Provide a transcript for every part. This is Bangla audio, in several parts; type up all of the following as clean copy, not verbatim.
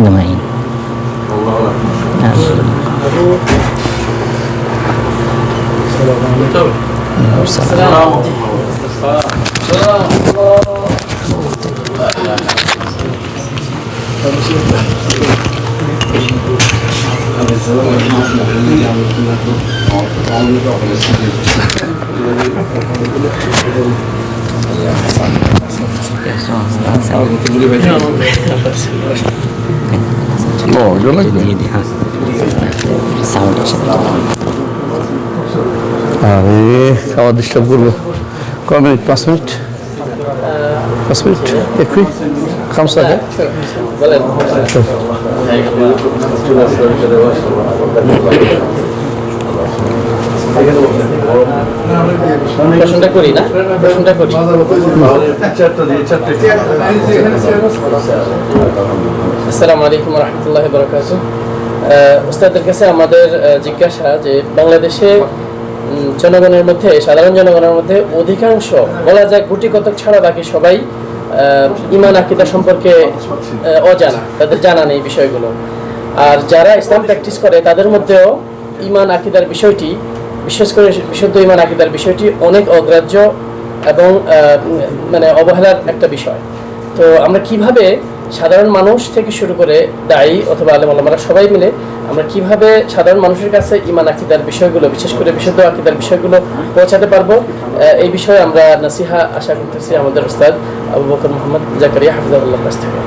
أجمعين. খাওয়া ডিস্টার্ব করবো ক মিনিট 5 মিনিট 5 মিনিট একই খামসা প্রশ্নটা করি না প্রশ্নটা করি আসসালামু আলাইকুম রহমতুল্লাহ বারাকাতুহু উস্তাদের কাছে আমাদের জিজ্ঞাসা যে বাংলাদেশে জনগণের মধ্যে সাধারণ জনগণের মধ্যে অধিকাংশ বলা যায় গুটি কতক ছাড়া বাকি সবাই ঈমান আকীদা সম্পর্কে অজানা, তাদের জানা নেই বিষয়গুলো। আর যারা ইসলাম প্র্যাকটিস করে তাদের মধ্যেও ঈমান আকীদার বিষয়টি, বিশেষ করে বিশুদ্ধ ঈমান আকীদার বিষয়টি অনেক অগ্রাহ্য এবং মানে অবহেলার একটা বিষয়। তো আমরা কিভাবে সাধারণ মানুষ থেকে শুরু করে দায়ী অথবা আলেম ওলামারা সবাই মিলে আমরা কিভাবে সাধারণ মানুষের কাছে ঈমান আকীদার বিষয়গুলো, বিশেষ করে বিশুদ্ধ আকীদার বিষয়গুলো পৌঁছাতে পারবো, এই বিষয়ে আমরা নসিহা আশা করতেছি আমাদের উস্তাদ আবু বকর মোহাম্মদ জাকারিয়া হাফিজাহুল্লাহর কাছ থেকে।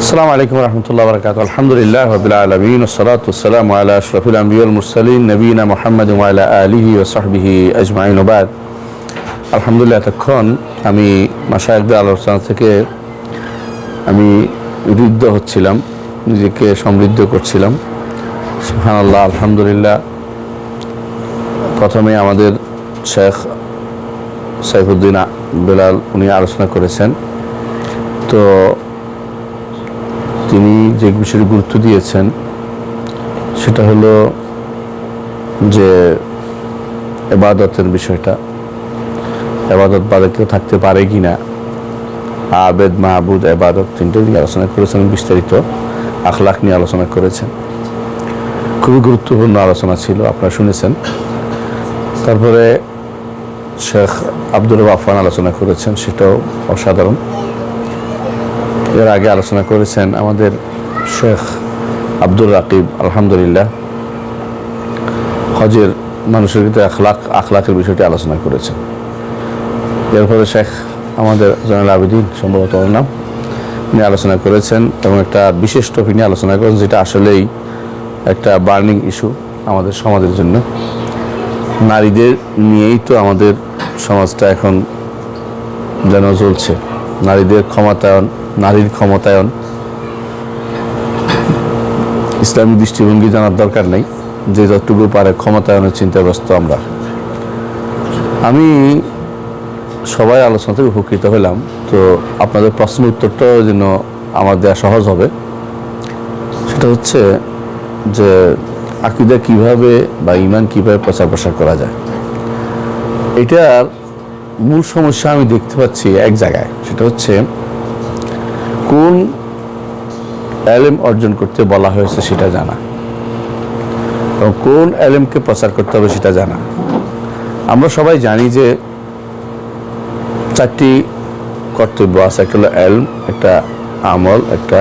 আসসালামু আলাইকুম রহমতুল্লাহ বারাকাতুহু। আলহামদুলিল্লাহ রাব্বিল আলামিন ওয়াসসালাতু ওয়াসসালামু আলা আশরাফিল আম্বিয়া ওয়াল মুরসালিন নবিয়িনা মুহাম্মাদ ওয়া আলা আলিহি ওয়া সাহবিহি আজমাইন ওয়া বাদ। আলহামদুলিল্লাহ, এতক্ষণ আমি মাশায়েখদের আলোচনা থেকে আমি ঋদ্ধ হচ্ছিলাম, নিজেকে সমৃদ্ধ করছিলাম। সুবহানাল্লাহ, আলহামদুলিল্লাহ। প্রথমে আমাদের শেখ সাইফুদ্দিন বেলাল উনি আলোচনা করেছেন। তো তিনি যে বিষয়টি গুরুত্ব দিয়েছেন সেটা হলো যে ইবাদতের বিষয়টা, ইবাদত বাদে কেউ থাকতে পারে কি না, আবেদ মাহবুদ ইবাদত তিনটে নিয়ে আলোচনা করেছেন, বিস্তারিত আখলাক নিয়ে আলোচনা করেছেন। খুবই গুরুত্বপূর্ণ আলোচনা ছিল, আপনারা শুনেছেন। তারপরে শেখ আব্দুর রব আফান আলোচনা করেছেন, সেটাও অসাধারণ। এর আগে আলোচনা করেছেন আমাদের শেখ আব্দুর রাকিব, আলহামদুলিল্লাহ, হজের মানুষের ভিতরে আখলাকের বিষয়টি আলোচনা করেছেন। এরপরে শেখ আমাদের জয়নুল আবেদিন, সম্ভবত ওর নাম, উনি আলোচনা করেছেন এবং একটা বিশেষ টপিক নিয়ে আলোচনা করেছেন, যেটা আসলেই একটা বার্নিং ইস্যু আমাদের সমাজের জন্য। নারীদের নিয়েই তো আমাদের সমাজটা এখন যেন চলছে। নারীদের ক্ষমতায়ন, নারীর ক্ষমতায়ন, ইসলামিক দৃষ্টিভঙ্গি জানার দরকার নেই, যে যতটুকু পারে ক্ষমতায়নের চিন্তাগ্রস্ত আমরা। আমি সবাই আলোচনা থেকে উপকৃত হলাম। তো আপনাদের প্রশ্ন উত্তরটাও যেন আমার দেওয়া সহজ হবে, সেটা হচ্ছে যে আকীদা কিভাবে বা ঈমান কিভাবে প্রচার প্রসার করা যায়। এটার মূল সমস্যা আমি দেখতে পাচ্ছি এক জায়গায়, সেটা হচ্ছে কোন ইলম অর্জন করতে বলা হয়েছে সেটা জানা, এবং কোন ইলমকে প্রচার করতে হবে সেটা জানা। আমরা সবাই জানি যে 4টি কর্তব্য আছে, একটা হলো ইলম, একটা আমল, একটা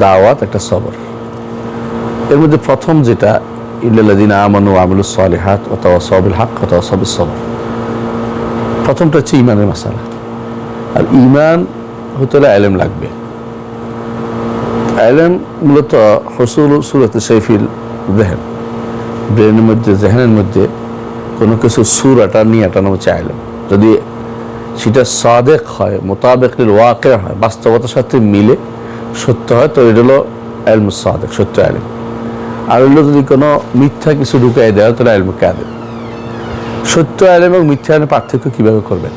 দাওয়াত, একটা সবর। এর মধ্যে প্রথম যেটা ইল্লাল্লাযিনা আমানু ওয়া আমিলুস সালিহাত ওয়া তাওয়াসাউ বিল হক ওয়া তাওয়াসাউ বিস সবর, প্রথমটা হচ্ছে ঈমানের মাসালা। আর ঈমান হতে হলে ইলম লাগবে। ইলম মূলত হুসুল সূরাতে শাইফিল যেহন, ব্রেনের মধ্যে, জেহনের মধ্যে কোনো কিছু সূরাটা নিয়ে আটানো হচ্ছে ইলম। যদি সেটা সাদেক হয়, মোতাবেক লিল ওয়াকি হয়, বাস্তবতার সাথে মিলে সত্য হয়, তো এটা হলো ইলম সাদেক, সত্য ইলম। আর হলো যদি কোনো মিথ্যা কিছু ঢুকাই দেওয়া, তাহলে ইলম কাযিব। সত্য ইলম এবং মিথ্যা ইলমের পার্থক্য কীভাবে করবেন?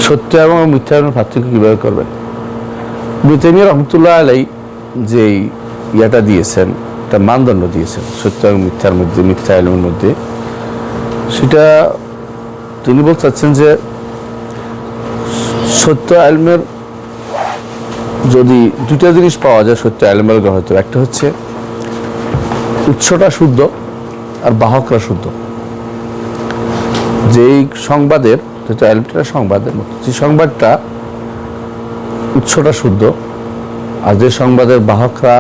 সত্য এবং মিথ্যা ইলমের পার্থক্য কীভাবে করবেন? ইবনে তাইমিয়া রাহমাতুল্লাহ আলাইহি যে ইয়াটা দিয়েছেন, একটা মানদণ্ড দিয়েছেন সত্য এবং মিথ্যার মধ্যে, মিথ্যা ইলমের মধ্যে, সেটা তিনি বলতে চাচ্ছেন যে সত্য ইলমের যদি দুটা জিনিস পাওয়া যায় সত্য এলেমের গ্রহীত, একটা হচ্ছে উৎসটা শুদ্ধ আর বাহকরা শুদ্ধ। যেই সংবাদের, যেহেতু এলেমটা সংবাদের মতো, যে সংবাদটা উৎসটা শুদ্ধ আর যে সংবাদের বাহকরা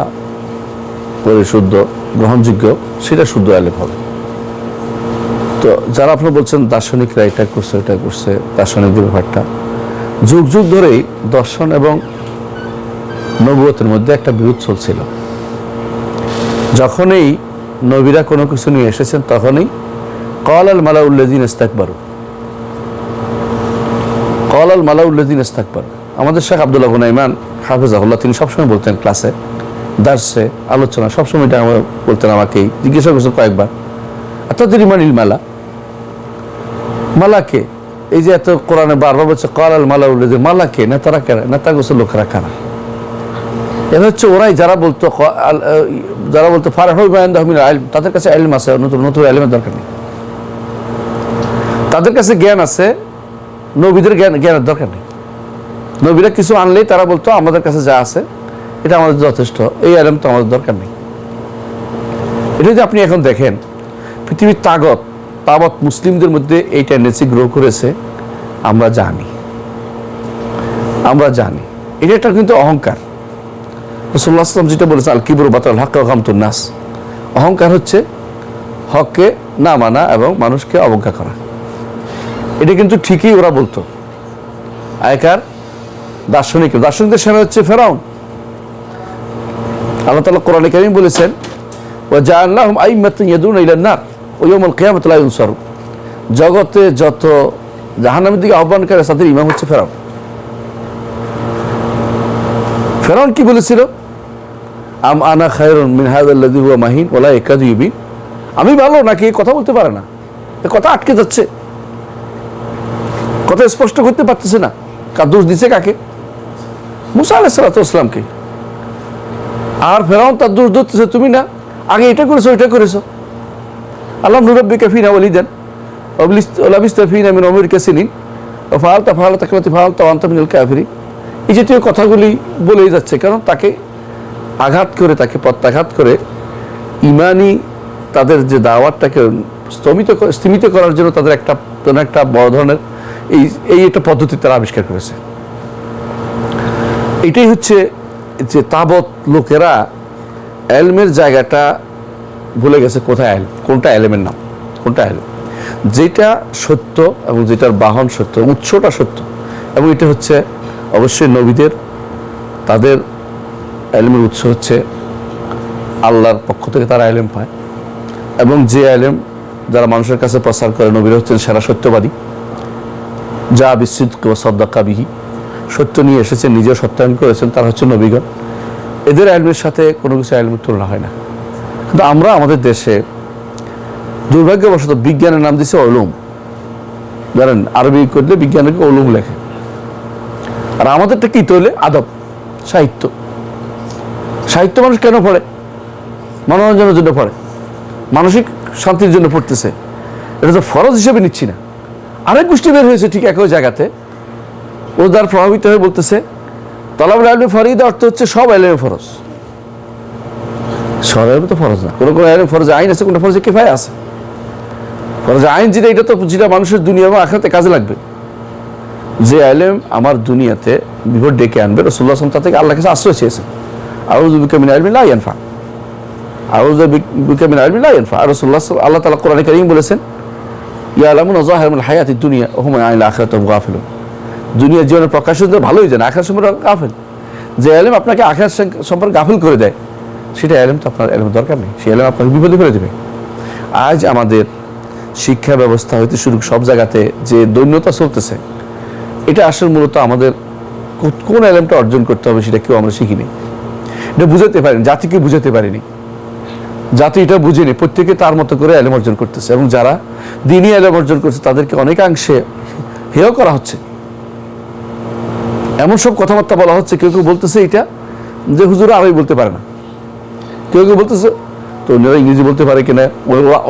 পরিশুদ্ধ গ্রহণযোগ্য, সেটা শুদ্ধ এলেম হবে। তো যারা আপনারা বলছেন দার্শনিকরা এটা করছে এটা করছে, দার্শনিকদের ব্যাপারটা যুগ যুগ ধরেই দর্শন এবং নবুয়তের মধ্যে একটা বিরোধ চলছিল। যখনই নবীরা কোনো কিছু নিয়ে এসেছেন তখনই ক্বাল আল মালাউল্লাযীন ইস্তাকবারু, ক্বাল আল মালাউল্লাযীন ইস্তাকবারু। আমাদের শেখ আব্দুল্লাহ গুনাইমান হাফিজাহুল্লাহ তিনি সবসময় বলতেন, ক্লাসে, দার্সে, আলোচনা সবসময় এটা বলতেন, আমাকেই জিজ্ঞাসা করছেন কয়েকবার, আতাদরি মানিল মালা, মালাকে? এই যে এত কোরআনে বারবার বলছে ক্বাল আল মালাউল্লাযীন, মালাকে? নেতারা কারা? নেতা গোছের লোকেরা কারা? এটা হচ্ছে ওরাই যারা বলতো ফারাহ বিমা ইলম, তাদের কাছে ইলম আছে, নতুন নতুন ইলমের দরকার নেই। তাদের কাছে জ্ঞান আছে, নবীদের জ্ঞানের দরকার নেই। নবীরা কিছু আনলেই তারা বলতো আমাদের কাছে যা আছে এটা আমাদের যথেষ্ট, এই ইলম তো আমাদের দরকার নেই। এটা যদি আপনি এখন দেখেন, পৃথিবীর তাবৎ মুসলিমদের মধ্যে এই টেন্ডেন্সি গ্রো করেছে, আমরা জানি। এটা একটা কিন্তু অহংকার। রাসূলুল্লাহ সাল্লাল্লাহু আলাইহি ওয়াসাল্লাম যেটা বলেছেন, আল কিবরু বাতারুল হক ওয়া গামতুন নাস, অহংকার হচ্ছে হককে না মানা এবং মানুষকে অবজ্ঞা করা। এটা কিন্তু ঠিকই ওরা বলতো। আগেকার দার্শনিকদের সামনে হচ্ছে ফেরাউন। আল্লাহ তাআলা কোরআনে কারীম বলেছেন, ওয়া জাআলনাহুম আইম্মাতান ইয়াদুনা ইলান নার ওয়া ইয়াউমাল কিয়ামাতি লা ইউনসারুন। জগতে যত জাহান্নামের দিকে আহ্বান করে তাদের ইমাম হচ্ছে ফেরাউন। ফেরাউন কি বলেছিল? আম আনা খায়রুন মিন হাযাল্লাযী হুয়া মাহিন ওয়া লা ইয়াকাদু ইউবিন। আমি ভালো নাকি কথা বলতে পারে না, কথা আটকে যাচ্ছে, কথা স্পষ্ট করতে পারতেছে না। কার দোষ দিছে? কাকে? মুসা আলাইহিস সালাতু ওয়াস সালামকে। আর ফেরাউন তার দোষ ধরতেছে, তুমি না আগে এটা করেছো ওইটা করেছো। আল্লাহ নুরাব্বিকা ফিনা ওয়ালিদান ওয়া লাবিস্তা ফিনা মিন উমরিকা সিনিন ওয়া ফাআলতা ফাআলাতাকাল্লাতী ফাআলতা ওয়া আনতা মিনাল কাফিরিন। এই জাতীয় কথাগুলি বলেই যাচ্ছে, কারণ তাকে আঘাত করে, তাকে প্রত্যাঘাত করে ইমানি তাদের যে দাওয়াতটাকে স্তিমিত করার জন্য তাদের একটা বড় ধরনের এই একটা পদ্ধতি তারা আবিষ্কার করেছে। এটাই হচ্ছে যে তাবৎ লোকেরা এলমের জায়গাটা ভুলে গেছে, কোথায় এলম, কোনটা এলেমের নাম, কোনটা এলম, যেটা সত্য এবং যেটার বাহন সত্য, উৎসটা সত্য। এবং এটা হচ্ছে অবশ্যই নবীদের, তাদের এলমের উৎস হচ্ছে আল্লাহর পক্ষ থেকে তারা এলেম পায়। এবং যে এলেম যারা মানুষের কাছে প্রচার করে, নবীরা হচ্ছেন সেরা সত্যবাদী, যা বিসিদক ওয়া সাদ্দাকা বিহি, সত্য নিয়ে এসেছেন, নিজেও সত্যায়ন করেছেন, তারা হচ্ছে নবীগণ। এদের এলমের সাথে কোনো কিছু এলমের তুলনা হয় না। কিন্তু আমরা আমাদের দেশে দুর্ভাগ্যবশত বিজ্ঞানের নাম দিচ্ছে উলুম। জানেন, আরবি করলে বিজ্ঞানকে উলুম লেখে, আর আমাদেরটা কি তৈলে আদব, সাহিত্য। মানুষ কেন পড়ে? মনোরঞ্জনের জন্য পড়ে, মানসিক শান্তির জন্য পড়তেছে। এটা তো ফরজ হিসেবে নিচ্ছি না। আরেক গোষ্ঠী বের হয়েছে ঠিক একই জায়গাতে, ও দ্বারা প্রভাবিত হয়ে বলতেছে তলাবুল ইলমি ফরিদা, অর্থ হচ্ছে সব ইলমে ফরজ। সব ইলম তো ফরজ না, কোনো ইলম ফরজ আইন আছে, কোনো ফরজ কিফায়া আছে। ফরজ আইন যেটা, এটা তো যেটা মানুষের দুনিয়া এবং আখিরাতে কাজে লাগবে। যে ইলম আমার দুনিয়াতে বিপদ ডেকে আনবে, রাসূলুল্লাহ সাল্লাল্লাহু আলাইহি ওয়াসাল্লাম তা থেকে আল্লাহর কাছে আশ্রয় চেয়েছেন। আউযু বিকা মিন ইলমিন লা ইয়ানফা, আউযু বিকা মিন ইলমিন লা ইয়ানফা। আর রাসূলুল্লাহ আল্লাহ তাআলা কোরআনে কারীম বলেছেন, ইয়ালামুনা যাহিরাম মিনাল হায়াতিদ দুনিয়া ওয়া হুম আনিল আখিরাতি গাফিলুন। দুনিয়ার জীবনের প্রকাশের ভালোই জানে, আখিরাত সম্পর্কে গাফিল। যে ইলম আপনাকে আখিরাত সম্পর্কে গাফিল করে দেয়, সেটা ইলম তো আপনার ইলমের দরকার নেই, সেই ইলম আপনাকে বিপদে ফেলে দেবে। আজ আমাদের শিক্ষা ব্যবস্থা হইতে শুরু সব জায়গাতে যে দৈন্যতা চলতেছে, এটা আসলে মূলত আমাদের কোন ইলমটা অর্জন করতে হবে সেটা কেউ আমরা শিখিনি। এটা বুঝাতে পারিনি, জাতিকে বুঝাতে পারিনি। জাতি এটা বুঝেনি, প্রত্যেকে তার মতো করে ইলম অর্জন করতেছে। এবং যারা দ্বীনি ইলম অর্জন করছে তাদেরকে অনেকাংশে হেয় করা হচ্ছে। এমন সব কথাবার্তা বলা হচ্ছে, কেউ কেউ বলতেছে এটা যে হুজুর আরবি বলতে পারে না, কেউ কেউ বলতেছে তো অন্যরা ইংরেজি বলতে পারে কিনা,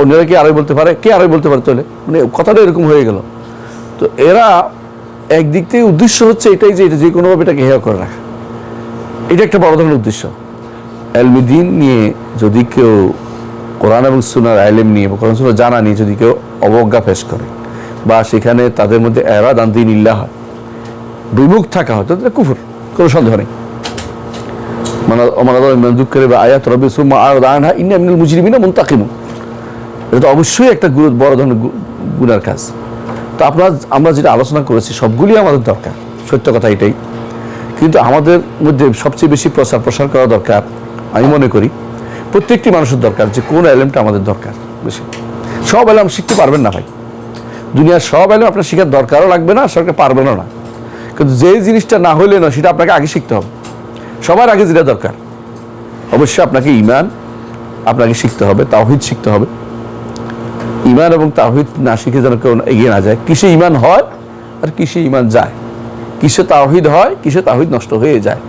অন্যরা কি আরবি বলতে পারে, কে আরবি বলতে পারে, তাহলে মানে কথাটা এরকম হয়ে গেল। তো এরা একদিক থেকে উদ্দেশ্য হচ্ছে এটাই যে এটা যে কোনোভাবে এটাকে হেয় করে রাখা। এটা একটা বড় ধরনের উদ্দেশ্য। এলমে দ্বীন নিয়ে যদি কেউ কোরআন এবং সুন্নাহর ইলম নিয়ে বা কোরআন সুন্নাহ জানা নিয়ে যদি কেউ অবজ্ঞা পেশ করে বা সেখানে তাদের মধ্যে এরাদ আন দীনিল্লাহ হয়, বিমুখ থাকা হয়, তো কুফর, কোনো সন্দেহ নেই। এটা তো অবশ্যই একটা বড় ধরনের গুনার কাজ। তো আমরা যেটা আলোচনা করেছি সবগুলি আমাদের দরকার, সত্য কথা এটাই। কিন্তু আমাদের মধ্যে সবচেয়ে বেশি প্রসার করা দরকার, আমি মনে করি প্রত্যেকটি মানুষের দরকার যে কোন এলেমটা আমাদের দরকার বেশি। সব এলেম শিখতে পারবেন না ভাই, দুনিয়ার সব এলেম আপনার শেখার দরকারও লাগবে না, সরকার পারবেনও না। কিন্তু যে জিনিসটা না হলে না সেটা আপনাকে আগে শিখতে হবে। সবার আগে যেটা দরকার অবশ্যই আপনাকে ঈমান আপনাকে শিখতে হবে, তাওহীদ শিখতে হবে। ঈমান এবং তাওহীদ না শিখে যেন কেউ এগিয়ে না যায়। কিসে ঈমান হয় আর কিসে ঈমান যায়, কিসে তাওহীদ হয়, কিসে তাওহীদ নষ্ট হয়ে যায়,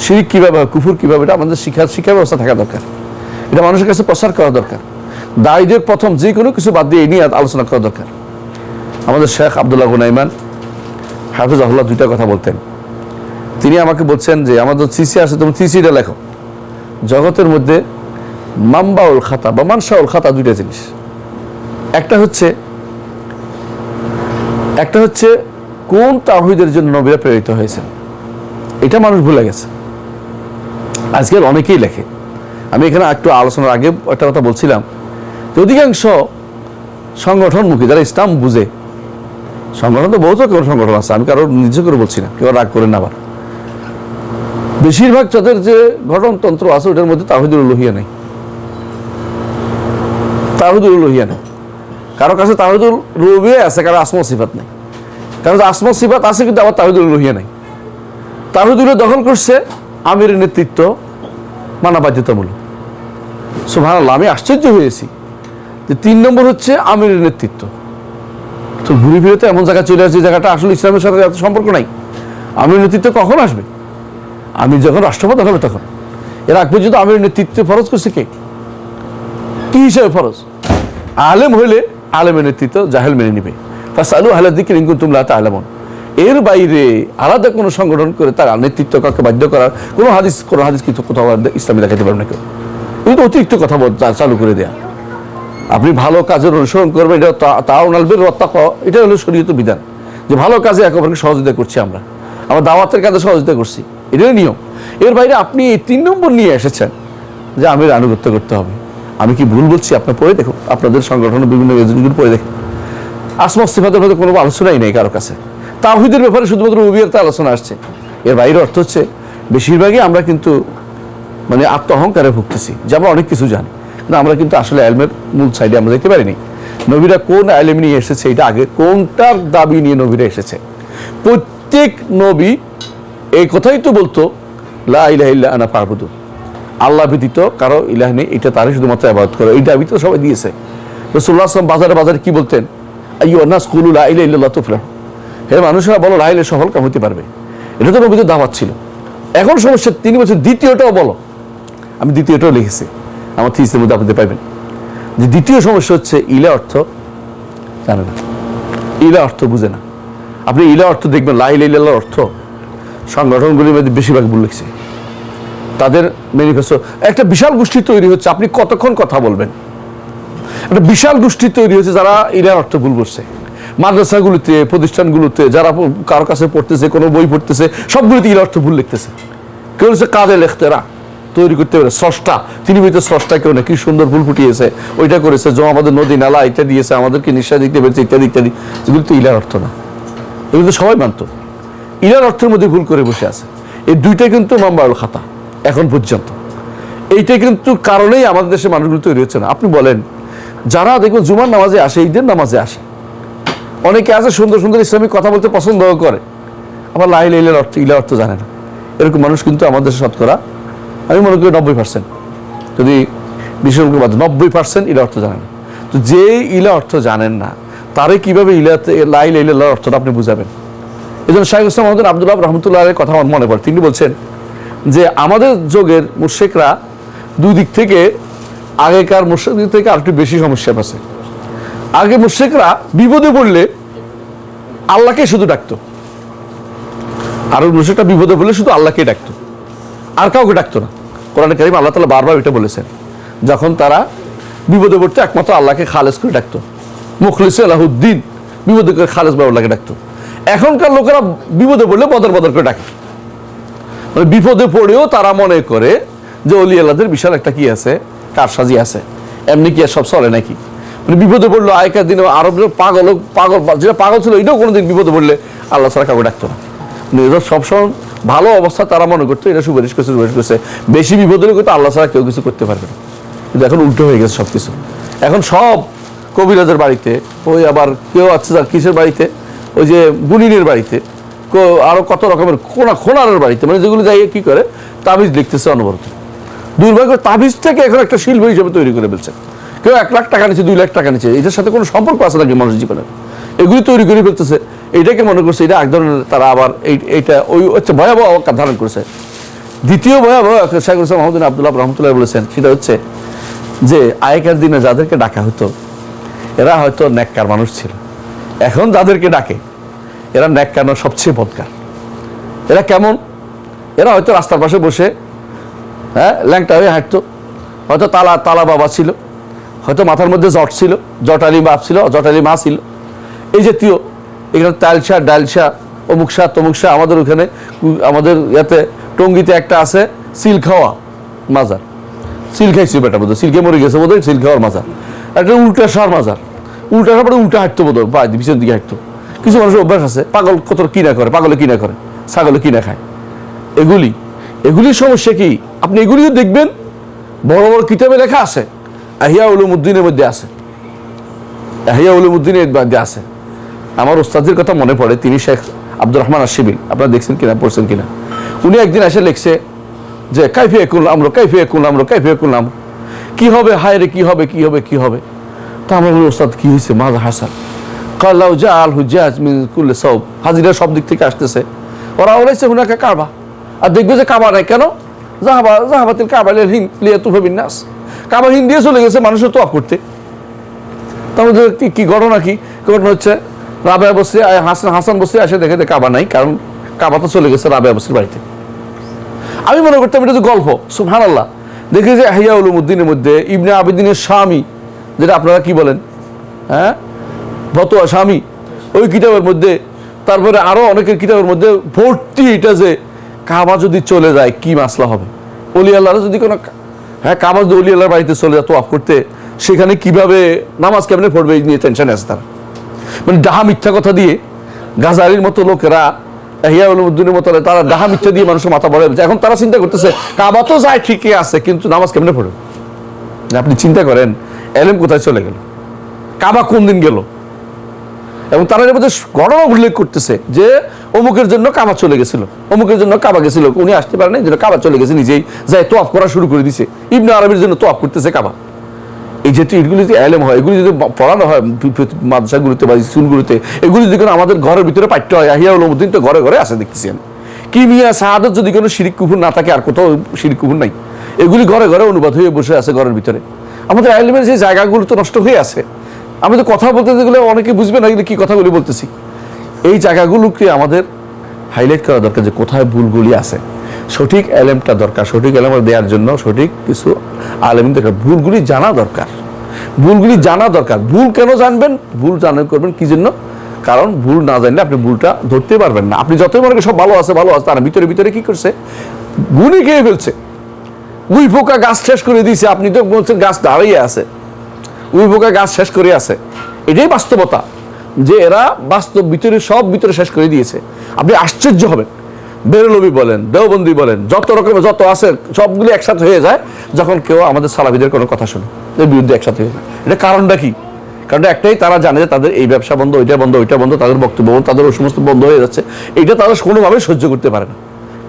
শিরক কিভাবে হয়, কুফর কিভাবে, এটা আমাদের শিক্ষা ব্যবস্থা থাকা দরকার। এটা মানুষের কাছে প্রচার করা দরকার। দায়ীদের প্রথম যে কোনো কিছু বাদ দিয়ে এই নিয়ে আলোচনা করা দরকার। আমাদের শেখ আব্দুল্লাহ গুনাইমান হাফিজাহুল্লাহ দুইটা কথা বলতেন। তিনি আমাকে বলছেন যে আমাদের থিসি আছে, তুমি থিসিটা লেখো। জগতের মধ্যে মাম্বাউল খাতা বা মানসাউল খাতা দুইটা জিনিস। একটা হচ্ছে কোন তাওহীদের জন্য নবীরা প্রেরিত হয়েছে, এটা মানুষ ভুলে গেছে। আজকাল অনেকেই লেখে। আমি এখানে একটু আলোচনার আগে একটা কথা বলছিলাম যে অধিকাংশ সংগঠনমুখী যারা ইসলাম বুঝে, সংগঠন তো বহুত রকমের সংগঠন আছে, আমি কারো নিজে করে বলছি না, কেউ রাগ করেন না। আবার বেশিরভাগ তাদের যে গঠনতন্ত্র আছে ওটার মধ্যে তাওহীদুল উলুহিয়া নেই, তাওহীদুল উলুহিয়া নেই। কারো কাছে তাওহীদুল রুবুবিয়্যাহ আছে, কারো আসমা সিফাত নেই। কারো আসমা সিফাত আছে কিন্তু আবার তাওহীদুল উলুহিয়া নেই। তাওহীদুল দখল করছে আমিরের নেতৃত্ব মানা বাধ্যতামূলক। সুবহানাল্লাহ, আমি আশ্চর্য হয়েছি যে 3 নম্বর হচ্ছে আমিরের নেতৃত্ব। তো ঘুরে ফিরে তো এমন জায়গা চলে আসছে, জায়গাটা আসলে ইসলামের সাথে এত সম্পর্ক নাই। আমিরের নেতৃত্ব কখন আসবে? আমি যখন রাষ্ট্রপ্রধান হবে তখন। এর আগ পর্যন্ত আমিরের নেতৃত্বে ফরজ করছে কে? কি হিসাবে ফরজ? আলেম হইলে আলেমের নেতৃত্ব জাহেল মেনে নিবে। ফাসআলু আহলা যিকরি ইন কুনতুম লা তা'লামুন। এর বাইরে আলাদা কোনো সংগঠন করে তার নেতৃত্ব কাউকে বাধ্য করার কোনো হাদিস কিন্তু কোথাও ইসলামে দেখাতে পারবে না কেউ। কিন্তু অতিরিক্ত কথা চালু করে দেয়া। আপনি ভালো কাজের অনুসরণ করবেন, এটা তাআওয়ানুল বিররি ওয়াত তাকওয়া, এটা হলো শরীয়তের বিধান যে ভালো কাজে একে অপরকে সহযোগিতা করছি, আমরা দাওয়াতের কাজে সহযোগিতা করছি, এটাই নিয়ম। এর বাইরে আপনি এই 3 নম্বর নিয়ে এসেছেন যে আমির আনুগত্য করতে হবে। আমি কি ভুল বলছি? আপনার পড়ে দেখুন, আপনাদের সংগঠনের বিভিন্ন এজেন্টগুলো পড়ে দেখুন। আসমা সিফাতের মধ্যে কোনো আলোচনাই নেই কারো কাছে। তাওহীদের ব্যাপারে শুধুমাত্র রুবিয়াতে আলোচনা আসছে। এর বাইরে অর্থ হচ্ছে বেশিরভাগই আমরা কিন্তু মানে আত্মঅহংকারে ভুগতেছি যে আমরা অনেক কিছু জানি, কিন্তু আমরা কিন্তু আসলে ইলমের মূল সাইডে আমরা দেখতে পারিনি। নবীরা কোন ইলম নিয়ে এসেছে, এটা আগে কোনটার দাবি নিয়ে নবীরা এসেছে। প্রত্যেক নবী এই কথাই তো বলতো, লা ইলাহা ইল্লা আনা ফা'বুদু, আল্লাহ ব্যতীত কারো ইলাহ নেই, এটা তারই শুধুমাত্র ইবাদত করো, এই দাবি তো সবাই দিয়েছে। রাসূলুল্লাহ সাল্লাল্লাহু আলাইহি ওয়াসাল্লাম বাজারে কি বলতেন? আইয়ুহান নাস কুলু লা ইলাহা ইল্লাল্লাহ তুফলিহু। হে মানুষরা বলো লা ইলাহা সফল কাম হতে পারবে। এটা তো নবীদের দাওয়াত ছিল। এখন সমস্যা, তিনি বলছেন দ্বিতীয়টাও বলো। আমি দ্বিতীয়টাও লিখেছি আমার থিসিসের মধ্যে, আপনাদের পাইবেন যে দ্বিতীয় সমস্যা হচ্ছে ইলা অর্থ জানে না, ইলা অর্থ বুঝে না। আপনি ইলা অর্থ দেখবেন, লা ইলাহা ইল্লাল্লাহর অর্থ সংগঠনগুলির মধ্যে বেশিরভাগ ভুল লিখছে। তাদের ম্যানিফেস্টো একটা বিশাল গোষ্ঠী তৈরি হচ্ছে, আপনি কতক্ষণ কথা বলবেন? একটা বিশাল গোষ্ঠী তৈরি হচ্ছে যারা ইলার অর্থ ভুল বলছে। মাদ্রাসাগুলোতে, প্রতিষ্ঠানগুলোতে যারা কারো কাছে পড়তেছে, কোনো বই পড়তেছে, সবগুলোতে ইলার অর্থ ভুল লিখতেছে। কেউ হচ্ছে কাজে লেখতেরা তৈরি করতে পারে, স্রষ্টা, তিনি বলতে স্রষ্টা কেউ না, কি সুন্দর ফুল ফুটিয়েছে, ওইটা করেছে, যে আমাদের নদী নালা এটা দিয়েছে, আমাদেরকে নিঃশ্বাস দিতে পেরেছে, ইত্যাদি ইত্যাদি। যেগুলো তো ইলার অর্থ না, এগুলো তো সবাই মানত। ইলার অর্থের মধ্যে ভুল করে বসে আছে। এই দুইটাই কিন্তু মামবাউল খাতা এখন পর্যন্ত। এইটা কিন্তু কারণেই আমাদের দেশের মানুষগুলো তৈরি হচ্ছে না। আপনি বলেন, যারা দেখবেন জুমার নামাজে আসে, ঈদের নামাজে আসে, অনেকে আছে সুন্দর সুন্দর ইসলামিক কথা বলতে পছন্দ করে, আবার লা ইলাহা ইল্লাল্লাহর অর্থ ইলা অর্থ জানে না। এরকম মানুষ কিন্তু আমাদের দেশে শতকরা আমি মনে করি 90%, যদি বিশেষজ্ঞ বাদ 90% ইলা অর্থ জানে না। তো যে ইলা অর্থ জানেন না তারে কিভাবে ইলাতে লা ইলাহা ইল্লাল্লাহর অর্থটা আপনি বুঝাবেন? এই জন্য শাইখ ইসলাম মোহাম্মদ আব্দুল্লাহ রহমতুল্লাহের কথা আমার মনে পড়ে। তিনি বলছেন যে আমাদের যুগের মুশরিকরা দুই দিক থেকে, আগেকার মুশরিকদের থেকে আরেকটু বেশি সমস্যা আছে। আগে মুশরিকরা বিপদে পড়লে আল্লাহকে শুধু ডাকতো, আর মুশরিকরা বিপদে পড়লে শুধু আল্লাহকে ডাকতো। আর কাউকে ডাকতো না। কোরআনে কারীম আল্লাহ তাআলা বারবার এটা বলেছেন, যখন তারা বিপদে পড়তো একমাত্র আল্লাহকে খালেস করে ডাকতো, মুখলিস আলাহুদ্দিন, বিপদে করে খালেস ভাবে আল্লাহকে ডাকতো। এখনকার লোকেরা বিপদে পড়লে বদর বদর করে ডাকে, মানে বিপদে পড়েও তারা মনে করে যে অলি আল্লাহদের বিশাল একটা কি আছে, কারসাজি আছে, এমনি কি আর সব চলে নাকি। মানে বিপদে পড়লো আগেকার দিনে আরব পাগল পাগল যেটা পাগল ছিল এটাও কোনোদিন বিপদে পড়লে আল্লাহ ছাড়া কাউকে ডাকতো না। এরা সবসময় ভালো অবস্থা তারা মনে করতো এটা সুপারিশ করছে, বেশি বিপদ হলে কিন্তু আল্লাহ ছাড়া কেউ কিছু করতে পারবে না। কিন্তু এখন উল্টো হয়ে গেছে সব কিছু। এখন সব কবিরাজের বাড়িতে, ওই আবার কেউ আছে কিসের বাড়িতে, ওই যে বুনিনের বাড়িতে, আরো কত রকমের খোনারের বাড়িতে, মানে যেগুলো যাই কি করে তাবিজ লিখতেছে অনবরত। দুর্ভাগ্য তাবিজটাকে এখন একটা শিল্প হিসেবে তৈরি করে ফেলছে। কেউ 1 লাখ টাকা নিচ্ছে, 2 লাখ টাকা নিচ্ছে, এটার সাথে কোনো সম্পর্ক আছে নাকি মানুষের জীবনে? এগুলি তৈরি করে ফেলতেছে, এটাকে মনে করছে এটা এক ধরনের, তারা আবার এইটা ওই হচ্ছে ভয়াবহ আকার ধারণ করেছে। দ্বিতীয় ভয়াবহ শেখ হুসেন মাহমুদ আব্দুল্লাহ রহমতুল্লাহ বলেছেন, সেটা হচ্ছে যে আগেকার দিনে যাদেরকে ডাকা হতো এরা হয়তো নেককার মানুষ ছিল, এখন যাদেরকে ডাকে এরা নেককার না, সবচেয়ে বদকার। এরা কেমন? এরা হয়তো রাস্তার পাশে বসে ল্যাংটা হয়ে হাঁটতো, হয়তো তালা বাবা ছিল, হয়তো মাথার মধ্যে জট ছিল, জটালি বাপ ছিল, জটালি মা ছিল, এই জাতীয়। এখানে তালসা ডালসা অমুকসা তমুকসা। আমাদের ওখানে আমাদের ইয়াতে টঙ্গিতে একটা আছে সিল খাওয়া মাজার, সিল খাইছি বেটা বোধ, সিলকে মরে গেছে বোধ, সিল খাওয়ার মাজার। একটা উল্টা সার মাজার, উল্টা সার পরে উল্টা হাঁটতো বোধ, বা পিছন দিকে হাঁটতো। কিছু মানুষের অভ্যাস আছে, পাগল কত কিনা করে, পাগলে কিনা করে, ছাগলে কিনা খায়। এগুলির সমস্যা কি? আপনি এগুলিও দেখবেন বড় বড় কিতাবে লেখা আছে, আহিয়া উলুমউদ্দিনের মধ্যে আছে, আহিয়া উলুমউদ্দিনের মধ্যে আছে। আমার ওস্তাদের কথা মনে পড়ে, তিনি শেখ আব্দুর রহমান আশিবিল, আপনারা দেখছেন কিনা, পড়ছেন কিনা। উনি একদিন এসে লিখছে যে কাইফিয়া কুল আমর, কাইফিয়া কুল আমর, কাইফিয়া কুল আমর, কি হবে হায় রে, কি হবে কি হবে কি হবে। তা আমরা বলি ওস্তাদ কি হয়েছে? মাজা হাসান কাল্লাউ জাল হুজাজ মিন কুল্লি সাওব, হাজিরা সব দিক থেকে আসতেছে, ওরা ওলাইছে হুনাকা কাবা। আর দেখবে যে কাবা নাই কেন, জাহাবাতিল কাবা লিয়াতুফা বিন্নাস, কাবা হিন্দিয়ে চলে গেছে মানুষের তোয়াফ করতে। তাহলে কি ঘটনা? কি ঘটনা হচ্ছে, রাবেয়া বসরি হাসান বসরি আসে দেখে কাবা নাই, কারণ কাবা তো চলে গেছে রাবেয়া বসরির বাড়িতে। আমি মনে করতাম এটা তো গল্প। সুবহানাল্লাহ, দেখি যে আহিয়া উলুমউদ্দিনের মধ্যে ইবনে আবিদিনের স্বামী, যেটা আপনারা কি বলেন, ফতোয়া স্বামী, ওই কিতাবের মধ্যে, তারপরে আরো অনেকের কিতাবের মধ্যে ভর্তি এটা যে কাবা যদি চলে যায় কি মাসলা হবে, অলি আল্লাহর যদি কোনো কাবা যদি অলি আল্লাহর বাড়িতে চলে যায় তোয়াফ করতে, সেখানে কিভাবে নামাজ কেমনে পড়বে এই নিয়ে টেনশনে আছে তারা। মানে ডাহা মিথ্যা কথা দিয়ে গাজারির মতো লোকেরা, আহিয়া উলুমউদ্দিনের মতো তারা ডাহা মিথ্যা দিয়ে মানুষের মাথা বড় হয়েছে। এখন তারা চিন্তা করতেছে কাবা তো যায় ঠিকই আছে, কিন্তু নামাজ কেমনে পড়বে। আপনি চিন্তা করেন এলেম কোথায় চলে গেল, কাবা কোন দিন গেল। এবং তারা এর মধ্যে ঘটনা উল্লেখ করতেছে যে অমুকের জন্য কাবা চলে গেছিল, অমুকের জন্য কাবা গেছিল, উনি আসতে পারেন এই জন্য কাবা চলে গেছে, নিজেই যাই তোয়াফ করা শুরু করে দিছে, ইবনে আরবির জন্য তোয়াফ করতেছে কাবা। এই যেহেতু এগুলি যদি এলেম হয়, এগুলি যদি পড়ানো হয় মাদ্রাসাগুলোতে বা স্কুলগুলোতে, এগুলি যদি কোনো আমাদের ঘরের ভিতরে পাঠ্য হয়, আহিয়া উলুমউদ্দিন তো ঘরে ঘরে আছে দেখতেছি আমি। কি মিয়া শাহাদত যদি কোনো শিরিক কুফর না থাকে, আর কোথাও শিরিক কুফর নাই, এগুলি ঘরে ঘরে অনুবাদ হয়ে বসে আছে ঘরের ভিতরে। আমাদের এলেমের যে জায়গাগুলো তো নষ্ট হয়ে আছে, আমি তো কথা বলতে গেলে অনেকে বুঝবে না কি কথাগুলি বলতেছি। এই জায়গাগুলোকে আমাদের হাইলাইট করা দরকার যে কোথায় ভুলগুলি আছে, সঠিক এলেমটা দরকার, সঠিক এলেম দেওয়ার জন্য সঠিক কিছু আলেম দরকার, ভুলগুলি জানা দরকার, ভুলগুলি জানা দরকার। ভুল কেন জানবেন? ভুল জানা করবেন কি জন্য? কারণ ভুল না জানলে আপনি ভুলটা ধরতে পারবেন না। আপনি যতই মনে করেন সব ভালো আছে ভালো আছে, তার ভিতরে ভিতরে কি করছে, গুণি খেয়ে ফেলছে। উই পোকা গাছ শেষ করে দিয়েছে, আপনি তো বলছেন গাছ দাঁড়িয়ে আছে, উই পোকা গাছ শেষ করে আছে। এটাই বাস্তবতা, যে এরা বাস্তব ভিতরে সব ভিতরে শেষ করে দিয়েছে। আপনি আশ্চর্য হবেন, বেরলভী বলেন, দেওবন্দি বলেন, যত রকমের যত আছে সবগুলি একসাথে হয়ে যায় যখন কেউ আমাদের সালাফিদের কোনো কথা শুনে, এর বিরুদ্ধে একসাথে হয়ে যায়। এটা কারণটা কি? কারণটা একটাই, তারা জানে যে তাদের এই ব্যবসা বন্ধ, ওইটা বন্ধ, ওইটা বন্ধ, তাদের বক্তব্য বন্ধ, তাদের ওই সমস্ত বন্ধ হয়ে যাচ্ছে। এটা তারা কোনোভাবে সহ্য করতে পারে না,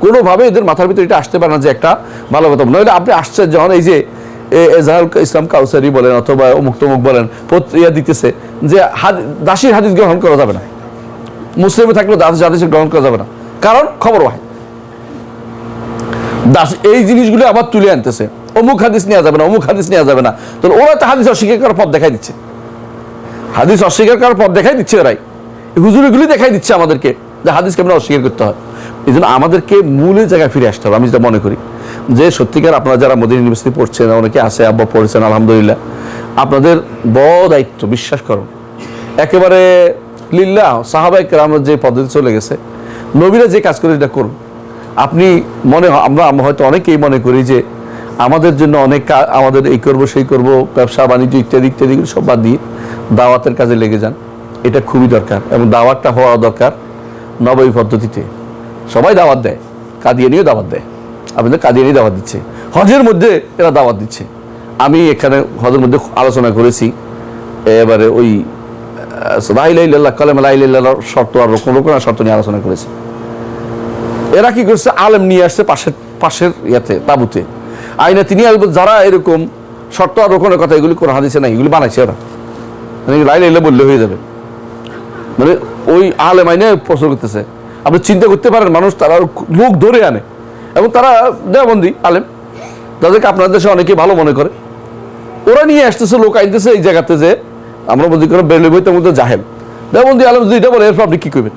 কোনোভাবে এদের মাথার ভিতরে এটা আসতে পারে না যে একটা ভালো কথা। নইলে আপনি আশ্চর্য হন, এই যে এজাহারুল ইসলাম কাউসারি বলেন অথবা অমুক তমুক বলেন, ইয়া দিতেছে যে দাসীর হাদিস গ্রহণ করা যাবে না, মুসলিমে থাকলেও দাসের গ্রহণ করা যাবে না, কারণ খবর হয় দাস। এই জিনিসগুলো আবার তুলে আনতেছে, অমুক হাদিস নেওয়া যাবে না, অমুক হাদিস নেওয়া যাবে না। তো ওরা তো হাদিস অস্বীকার করার পথ দেখাই দিচ্ছে, হাদিস অস্বীকার করার পথ দেখাই দিচ্ছে ওরাই, হুজুরিগুলি দেখাই দিচ্ছে আমাদেরকে যে হাদিস কেমন অস্বীকার করতে হয়। এই জন্য আমাদেরকে মূলের জায়গায় ফিরে আসতে হবে। আমি যেটা মনে করি যে সত্যিকার আপনারা যারা মদিনা ইউনিভার্সিটি পড়ছেন, অনেকে আছে আব্বা পড়েছেন আলহামদুলিল্লাহ, আপনাদের বড় দায়িত্ব, বিশ্বাস করুন একেবারে লিল্লাহ সাহাবায়ে কেরামের যে পদ্ধতি চলে গেছে, নবীরা যে কাজ করে এটা করুন। আপনি আমরা হয়তো অনেকেই মনে করি যে আমাদের জন্য অনেক আমাদের এই করব সেই করব, ব্যবসা বাণিজ্য ইত্যাদি ইত্যাদি সব বাদ দিয়ে দাওয়াতের কাজে লেগে যান। এটা খুবই দরকার এবং দাওয়াতটা হওয়া দরকার নববী পদ্ধতিতে। সবাই দাওয়াত দেয়, কাদিয়ানিও দাওয়াত দেয়, আপনাদের কাদিয়ানি দাওয়াত দিচ্ছে, হজের মধ্যে এরা দাওয়াত দিচ্ছে। আমি এখানে হজের মধ্যে আলোচনা করেছি, এবারে ওই লা ইলাহা ইল্লাল্লাহ কালেমা লা ইলাহা ইল্লাল্লাহর শর্ত আর রোকন শর্ত নিয়ে আলোচনা করেছি। এরা কি করছে, আলেম নিয়ে আসছে পাশের ইয়াতে তাবুতে আইনা, তিনি যারা এরকম শর্ত আর রোকনের কথা এগুলি কোরআন হাদিসে নাই, এগুলি বানাইছে ওরা, মানে লা ইলাহা ইল্লাল্লাহ বললে হয়ে যাবে, মানে ওই আলেম আইনে প্রশ্ন করতেছে। আপনি চিন্তা করতে পারেন, মানুষ তারা লোক ধরে আনে এবং তারা দেওবন্দি আলেম, যাদেরকে আপনার দেশে অনেকে ভালো মনে করে, ওরা নিয়ে আসতেছে, লোক আইতেছে এই জায়গাতে যে আমরা বলতে করেন বেরলি বইতে মধ্যে জাহেল দেওবন্দি আলেম যদি এটা বলে, এরপর আপনি কি করবেন?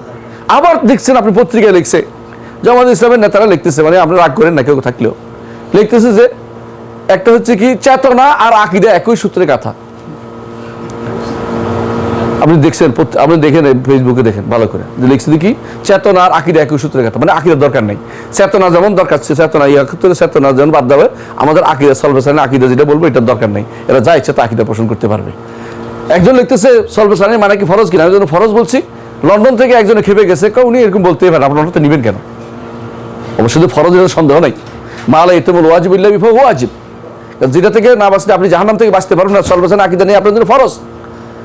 আবার দেখছেন আপনি পত্রিকায় লিখছে, জামাত ইসলামের নেতারা লিখতেছে, মানে আপনি রাগ করেন না কেউ থাকলেও, লিখতেছে যে একটা হচ্ছে কি চেতনা আর আকীদা একই সূত্রে গাঁথা। আপনি দেখছেন, আপনি দেখেন ফেসবুকে দেখেন ভালো করে, যে লিখছে কি চেতনা আর আকীদা একই সূত্রে গাঁথা, মানে আকীদার দরকার নেই। চেতনা যেমন দরকার, চেতনা চেতনা যেমন বাদ দেবে, আমাদের আকীদা সলভেসানি আকীদা যেটা বলবো এটার দরকার নেই, এরা যা ইচ্ছে তা আকীদা পোষণ করতে পারবে। একজন লিখতেছে সলভেসানি মানে কি ফরজ কিনা, আমি যখন ফরজ বলছি, লন্ডন থেকে একজনে খেপে গেছে, উনি এরকম বলতেই পারেন, আপনার তো নিবেন কেন? অবশ্যই ফরজ এর সন্দেহ নাই, মালা ইতিমুল ওয়াজিব ইল্লা বিফা ওয়াজিব, যেটা থেকে না বাঁচলে আপনি জাহান্নাম থেকে বাঁচতে পারবেন না, সলভেসানি আকীদা নেই আপনার জন্য ফরজ।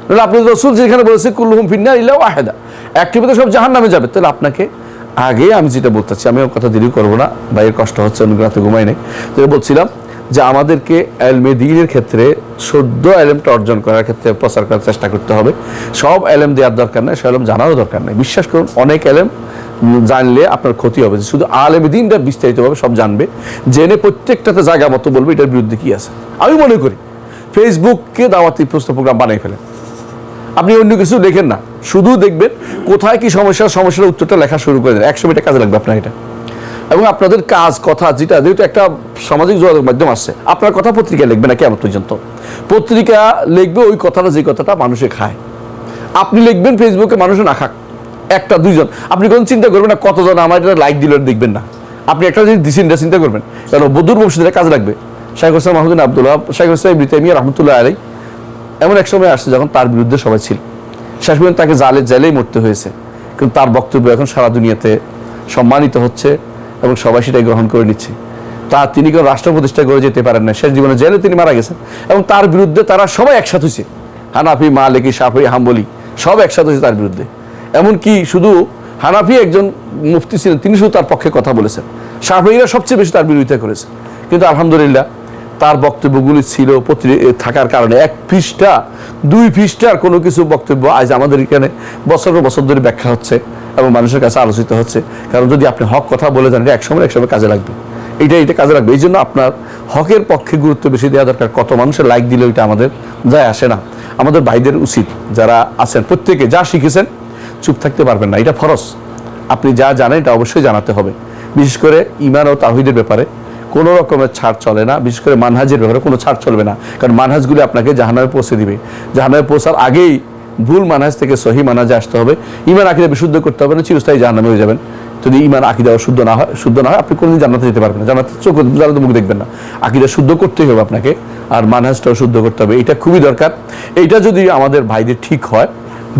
তাহলে আপনি রসুল যেখানে বলেছে কুল্লুহুম ফিন্নার ইল্লা ওয়াহিদা, একটি তো সব জাহান্নামে যাবে, তাহলে আপনাকে আগে আমি যেটা বলতেছি, আমি কথা দেরি করবো না, ভাইয়ের কষ্ট হচ্ছে, অনেক রাতে ঘুমাই নেই, তো বলছিলাম যে আমাদেরকে এলমে দ্বীনের ক্ষেত্রে সদ্য এলমটা অর্জন করার ক্ষেত্রে প্রচার করার চেষ্টা করতে হবে। সব এলম দেওয়ার দরকার নেই, সব এলম জানারও দরকার নেই। বিশ্বাস করুন অনেক এলম জানলে আপনার ক্ষতি হবে, শুধু আলেমে দ্বীনটা বিস্তারিতভাবে সব জানবে, জেনে প্রত্যেকটাতে জায়গা মতো বলবে এটার বিরুদ্ধে কি আছে। আমি মনে করি ফেসবুককে দাওয়াতি প্রশ্ন প্রোগ্রাম বানিয়ে ফেলেন, আপনি অন্য কিছু লেখেন না, শুধু দেখবেন কোথায় কি সমস্যার উত্তরটা লেখা শুরু করে দেন, 100 মিনিট কাজে লাগবে আপনার এটা। এবং আপনাদের কাজ কথা যেহেতু একটা সামাজিক যোগাযোগ মাধ্যম আসছে, আপনার কথা পত্রিকায় লিখবে না কেমন পর্যন্ত, পত্রিকা লিখবে ওই কথাটা যে কথাটা মানুষে খায়, আপনি লিখবেন ফেসবুকে মানুষে না খাক, একটা দুইজন, আপনি কোনো চিন্তা করবেন না কতজন আমার এটা লাইক দিল, দেখবেন না, আপনি একটা জিনিস দিচ্ছেন এটা চিন্তা করবেন, কারণ বদুর ভবিষ্যতে কাজে লাগবে। শাইখ হোসেন মাহমুদিন আব্দুল্লাহ, শাইখ হোসেন ইবনে তাইমিয়া রাহমাতুল্লাহ আলাইহি, এমন এক সময় আসছে যখন তার বিরুদ্ধে সবাই ছিল, শেষ পর্যন্ত তাকে জেলেই মরতে হয়েছে, কিন্তু তার বক্তব্য এখন সারা দুনিয়াতে সম্মানিত হচ্ছে এবং সবাই সেটাই গ্রহণ করে নিচ্ছে। তিনি কেউ রাষ্ট্র প্রতিষ্ঠা করে যেতে পারেন না, শেষ জীবনে জেলে তিনি মারা গেছেন, এবং তার বিরুদ্ধে তারা সবাই একসাথে হয়েছে, হানাফি মালিকি শাফি হাম্বলি সব একসাথে হয়েছে তার বিরুদ্ধে। এমনকি শুধু হানাফি একজন মুফতি ছিলেন, তিনি শুধু তার পক্ষে কথা বলেছেন, শাফিরা সবচেয়ে বেশি তার বিরোধিতা করেছে, কিন্তু আলহামদুলিল্লাহ তার বক্তব্যগুলি ছিল থাকার কারণে 1 পৃষ্ঠা 2 পৃষ্ঠার কোনো কিছু বক্তব্য আজ আমাদের এখানে বছরের বছর ধরে ব্যাখ্যা হচ্ছে এবং মানুষের কাছে আলোচিত হচ্ছে। কারণ যদি আপনি হক কথা বলে যান, এটা একসময় কাজে লাগবে, এটা কাজে লাগবে। এই জন্য আপনার হকের পক্ষে গুরুত্ব বেশি দেওয়া দরকার। কত মানুষের লাইক দিলে ওইটা আমাদের যায় আসে না। আমাদের ভাইদের উচিত, যারা আছেন প্রত্যেকে যা শিখেছেন চুপ থাকতে পারবেন না, এটা ফরজ। আপনি যা জানেন এটা অবশ্যই জানাতে হবে। বিশেষ করে ঈমান ও তাওহীদের ব্যাপারে কোনো রকমের ছাড় চলে না, বিশেষ করে মানহাজের ব্যাপারে কোনো ছাড় চলবে না, কারণ মানহাজগুলি আপনাকে জাহান্নামে পৌঁছে দিবে। জাহান্নামে পৌঁছার আগেই ভুল মানহাজ থেকে সহি মানহাজে আসতে হবে, ঈমান আকীদা বিশুদ্ধ করতে হবে না, চিরস্থায়ী জাহান্নামে হয়ে যাবেন। যদি ঈমান আকীদা শুদ্ধ না হয় আপনি কোনোদিন জান্নাতে যেতে পারবেন না, জান্নাতে চোখ জানাতে মুখ দেখবেন না। আকীদা শুদ্ধ করতেই হবে আপনাকে, আর মানহাজটাও শুদ্ধ করতে হবে, এটা খুবই দরকার। এইটা যদি আমাদের ভাইদের ঠিক হয়,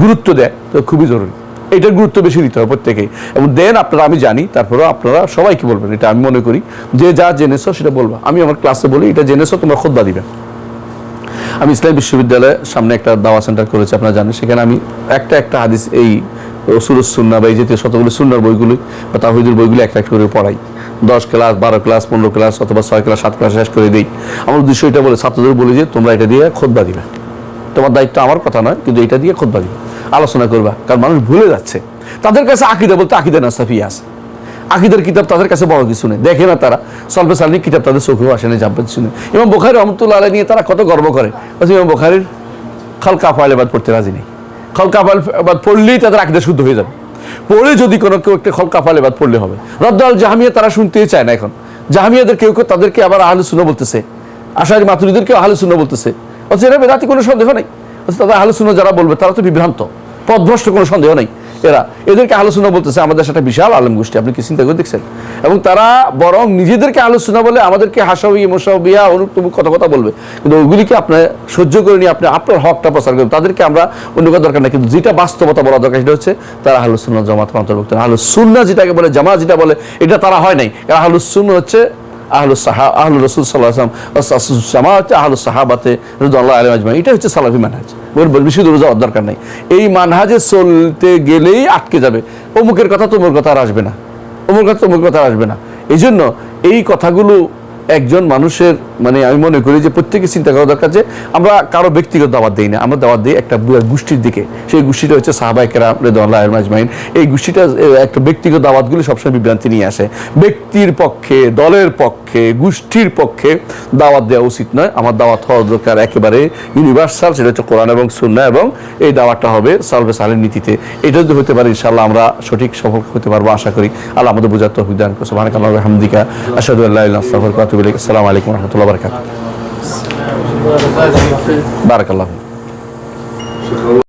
গুরুত্ব দেয়, তো খুবই জরুরি। এটার গুরুত্ব বেশি দিতে হবে প্রত্যেকেই, এবং দেন আপনারা, আমি জানি, তারপরেও আপনারা সবাইকে বলবেন, এটা আমি মনে করি যে যা জেনেছো সেটা বলবা। আমি আমার ক্লাসে বলি এটা জেনেছো তোমরা খুতবা দিবে। আমি ইসলামী বিশ্ববিদ্যালয়ের সামনে একটা দাওয়া সেন্টার করেছি, আপনারা জানেন, সেখানে আমি একটা হাদিস, এই উসুলুস সুন্নাহ বা এই জাতীয় শতগুলি সুন্নাহর বইগুলি বা তাওহীদের বইগুলি একটা করে পড়াই। 10 ক্লাস 12 ক্লাস 15 ক্লাস অথবা 6 ক্লাস 7 ক্লাস শেষ করে দিই। আমার উদ্দেশ্য এটা বলে, ছাত্রদের বলি যে তোমরা এটা দিয়ে খুতবা দিবে, তোমার দায়িত্ব, আমার কথা নয়, কিন্তু এটা দিয়ে খুতবা দিবে, আলোচনা করবা। কারণ মানুষ ভুলে যাচ্ছে, তাদের কাছে আকীদা বলতে আকীদা নাসাফি আছে, আকীদার কিতাব তাদের কাছে বড় কিছু নেই, দেখে না তারা, সলফে সালেহিন কিতাব তাদের চোখেও আসে না, জানতে কিছু নেই। ইমাম বুখারী রাহমাতুল্লাহ আলাইহি নিয়ে তারা কত গর্ব করে, ইমাম বুখারীর খালকা আফআল ইবাদ পড়তে রাজি নেই, খালকা আফআল ইবাদ পড়লেই তাদের আকীদা শুদ্ধ হয়ে যাবে, পড়ে যদি কোনো কেউ একটা খালকা আফআল ইবাদ পড়লে হবে। রদ্দ আল জাহমিয়া তারা শুনতেই চায় না এখন, জাহামিয়াদের কেউ কেউ তাদেরকে আবার আহলুস সুন্নাহ বলতেছে, আশারি মাতুরিদেরকে আহলুস সুন্নাহ বলতেছে, অথচ এরা বেদাতি, কোনো সন্দেহ নেই। অথচ তাদের আহলুস সুন্নাহ যারা বলবে তারা তো বিভ্রান্ত, পথভ্রষ্ট, কোনো সন্দেহ নেই। এদেরকে আহলুস সুন্নাহ বলতেছে, আমাদের সেটা বিশাল আলেম গোষ্ঠী, আপনি কি চিন্তা করে দেখছেন? এবং তারা বরং নিজেদেরকে আহলুস সুন্নাহ বলে আমাদেরকে হাসাবি মোসাবিয়া অনুক তুমুক কথা বলবে, কিন্তু ওইগুলিকে আপনি সহ্য করে নিয়ে আপনি আপনার হকটা প্রচার করবেন, তাদেরকে আমরা অন্য কথা দরকার না। কিন্তু যেটা বাস্তবতা বলা দরকার সেটা হচ্ছে তারা আহলুস সুন্নাহ জামাত অন্তর্ভুক্ত না। আহলুস সুন্নাহ যেটাকে বলে, জামাত যেটা বলে, এটা তারা হয় নাই। কারণ আহলুস সুন্নাহ হচ্ছে আহলুর রাসূল সাল্লাল্লাহু আলাইহি ওয়াসাল্লাম, জামাত আহলুস সাহাবাতে রাদিয়াল্লাহু আনহুম আজমাইন। এটা হচ্ছে সালাফি মানহাজ, বেশি দূরে যাওয়ার দরকার নাই। এই মানহাজে চলতে গেলেই আটকে যাবে, অমুকের কথা তোমর কথা আর আসবে না, অমুক কথা তোমর কথা আর আসবে না। এই জন্য এই কথাগুলো একজন মানুষের, মানে আমি মনে করি যে প্রত্যেকে চিন্তা করা দরকার যে আমরা কারো ব্যক্তিগত দাওয়াত দিই না, আমরা দাওয়াত দিই একটা গোষ্ঠীর দিকে। সেই গোষ্ঠীটা হচ্ছে সাহাবায়ে কেরাম রাদিয়াল্লাহু আনহুম আজমাইন। এই গোষ্ঠীটা একটা ব্যক্তিগত দাওয়াতগুলো সবসময় বিভ্রান্তি নিয়ে আসে। ব্যক্তির পক্ষে, দলের পক্ষে, গোষ্ঠীর পক্ষে দাওয়াত দেওয়া উচিত নয়। আমার দাওয়াত হওয়া দরকার একেবারে ইউনিভার্সাল, সেটা হচ্ছে কোরআন এবং সুন্নাহ, এবং এই দাওয়াতটা হবে সালফে সালেহীন নীতিতে। এটা যদি হতে পারে ইনশাআল্লাহ আমরা সঠিক সফল হতে পারবো আশা করি। আল্লাহ আমাদের বোঝার তৌফিক দান করুন। সুবহানাকাল্লাহি ওয়া বিহামদিকা, আশহাদু আল্লা ইলাহা ইল্লা আনতা, আস্তাগফিরুকা ওয়া আতুবু ইলাইক। আসসালামু আলাইকুম ওয়া রাহমাতুল্লাহি ওয়া বারাকাতুহু। বারাকাল্লাহু।